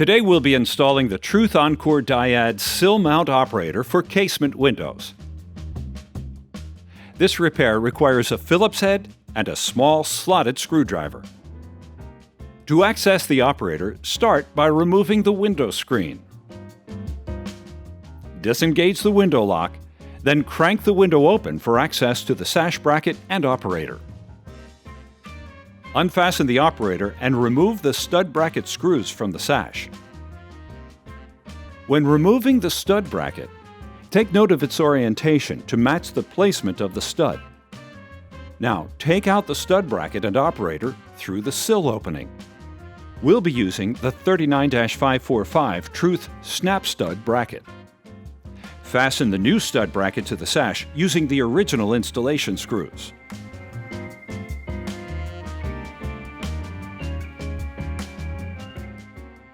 Today we'll be installing the Truth Encore Dyad sill mount operator for casement windows. This repair requires a Phillips head and a small slotted screwdriver. To access the operator, start by removing the window screen. Disengage the window lock, then crank the window open for access to the sash bracket and operator. Unfasten the operator and remove the stud bracket screws from the sash. When removing the stud bracket, take note of its orientation to match the placement of the stud. Now, take out the stud bracket and operator through the sill opening. We'll be using the 39-545 Truth Snap Stud bracket. Fasten the new stud bracket to the sash using the original installation screws.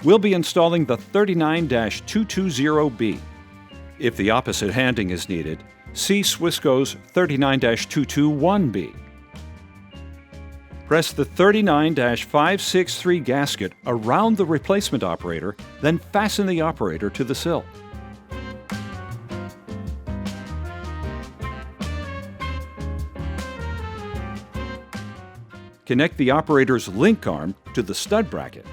We'll be installing the 39-220B. If the opposite handing is needed, see SWISCO's 39-221B. Press the 39-563 gasket around the replacement operator, then fasten the operator to the sill. Connect the operator's link arm to the stud bracket.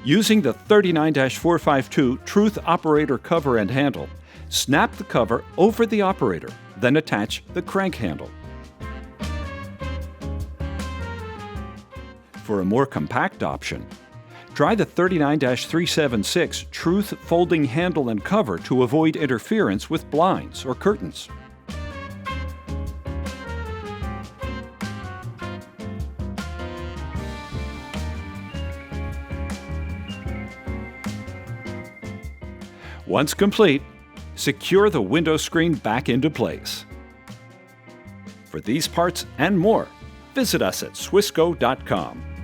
Using the 39-452 Truth operator cover and handle, snap the cover over the operator, then attach the crank handle. For a more compact option, try the 39-376 Truth folding handle and cover to avoid interference with blinds or curtains. Once complete, secure the window screen back into place. For these parts and more, visit us at SWISCO.com.